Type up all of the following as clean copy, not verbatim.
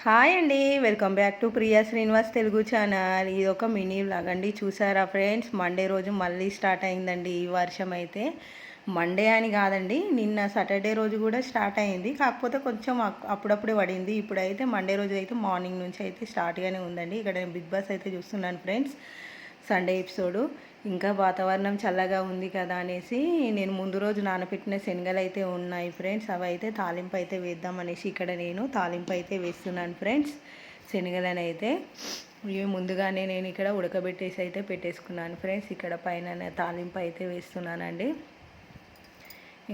Hi అండి. Welcome back to Priya Srinivas Telugu channel. ఇది ఒక మినీ వ్లాగ్ అండి. చూసారా ఫ్రెండ్స్, మండే రోజు మళ్ళీ స్టార్ట్ అయిందండి ఈ వర్షం అయితే. మండే అని కాదండి, నిన్న సాటర్డే రోజు కూడా స్టార్ట్ అయింది. కాకపోతే కొంచెం అప్పుడప్పుడే పడింది. ఇప్పుడైతే మండే రోజు అయితే మార్నింగ్ నుంచి అయితే స్టార్ట్గానే ఉందండి. ఇక్కడ నేను బిగ్ బాస్ అయితే చూస్తున్నాను ఫ్రెండ్స్, సండే ఎపిసోడు. ఇంకా వాతావరణం చల్లగా ఉంది కదా అనేసి నేను ముందు రోజు నానబెట్టిన శనగలు అయితే ఉన్నాయి ఫ్రెండ్స్. అవి అయితే తాలింపు అయితే వేద్దామనేసి ఇక్కడ నేను తాలింపు అయితే వేస్తున్నాను ఫ్రెండ్స్. శనగలను అయితే ఇవి ముందుగానే నేను ఇక్కడ ఉడకబెట్టేసి అయితే పెట్టేసుకున్నాను ఫ్రెండ్స్. ఇక్కడ పైన తాలింపు అయితే వేస్తున్నానండి.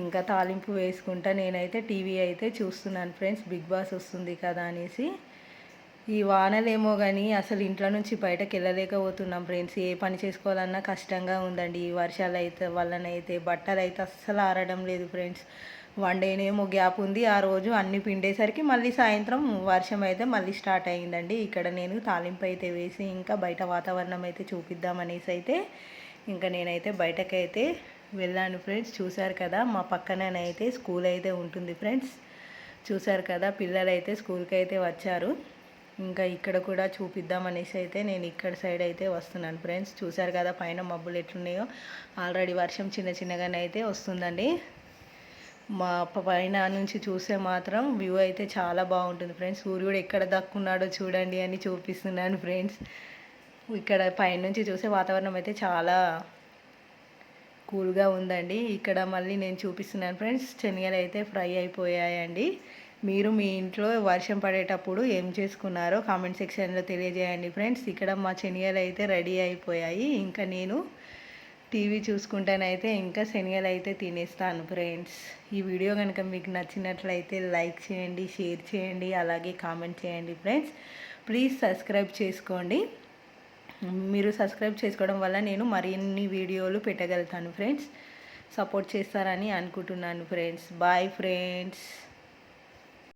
ఇంకా తాలింపు వేసుకుంటా నేనైతే టీవీ అయితే చూస్తున్నాను ఫ్రెండ్స్. బిగ్ బాస్ వస్తుంది కదా అనేసి. ఈ వానలేమో కానీ అసలు ఇంట్లో నుంచి బయటకు వెళ్ళలేకపోతున్నాం ఫ్రెండ్స్. ఏ పని చేసుకోవాలన్నా కష్టంగా ఉందండి. ఈ వర్షాలు అయితే వల్లనైతే బట్టలు అయితే అస్సలు ఆరడం లేదు ఫ్రెండ్స్. వన్ డేనేమో గ్యాప్ ఉంది. ఆ రోజు అన్ని పిండేసరికి మళ్ళీ సాయంత్రం వర్షం అయితే మళ్ళీ స్టార్ట్ అయ్యిందండి. ఇక్కడ నేను తాలింపు అయితే వేసి ఇంకా బయట వాతావరణం అయితే చూపిద్దామనేసి అయితే ఇంకా నేనైతే బయటకైతే వెళ్ళాను ఫ్రెండ్స్. చూశారు కదా, మా పక్కనైతే స్కూల్ అయితే ఉంటుంది ఫ్రెండ్స్. చూశారు కదా, పిల్లలు అయితే స్కూల్కి అయితే వచ్చారు. ఇంకా ఇక్కడ కూడా చూపిద్దామనేసి అయితే నేను ఇక్కడ సైడ్ అయితే వస్తున్నాను ఫ్రెండ్స్. చూసారు కదా పైన మబ్బులు ఎట్లున్నాయో. ఆల్రెడీ వర్షం చిన్న చిన్నగానే అయితే వస్తుందండి. మా పైన నుంచి చూస్తే మాత్రం వ్యూ అయితే చాలా బాగుంటుంది ఫ్రెండ్స్. సూర్యుడు ఎక్కడ దక్కున్నాడో చూడండి అని చూపిస్తున్నాను ఫ్రెండ్స్. ఇక్కడ పైనుంచి చూసే వాతావరణం అయితే చాలా కూల్గా ఉందండి. ఇక్కడ మళ్ళీ నేను చూపిస్తున్నాను ఫ్రెండ్స్, శనగలు అయితే ఫ్రై అయిపోయాయండి. మీరు మీ ఇంట్లో వర్షం పడేటప్పుడు ఏం చేసుకున్నారో కామెంట్ సెక్షన్లో తెలియజేయండి ఫ్రెండ్స్. ఇక్కడ మా శనగలు అయితే రెడీ అయిపోయాయి. ఇంకా నేను టీవీ చూసుకుంటానైతే ఇంకా శనగలు అయితే తినేస్తాను ఫ్రెండ్స్. ఈ వీడియో కనుక మీకు నచ్చినట్లయితే లైక్ చేయండి, షేర్ చేయండి, అలాగే కామెంట్ చేయండి ఫ్రెండ్స్. ప్లీజ్ సబ్స్క్రైబ్ చేసుకోండి. మీరు సబ్స్క్రైబ్ చేసుకోవడం వల్ల నేను మరిన్ని వీడియోలు పెట్టగలుగుతాను ఫ్రెండ్స్. సపోర్ట్ చేస్తారని అనుకుంటున్నాను ఫ్రెండ్స్. Bye friends.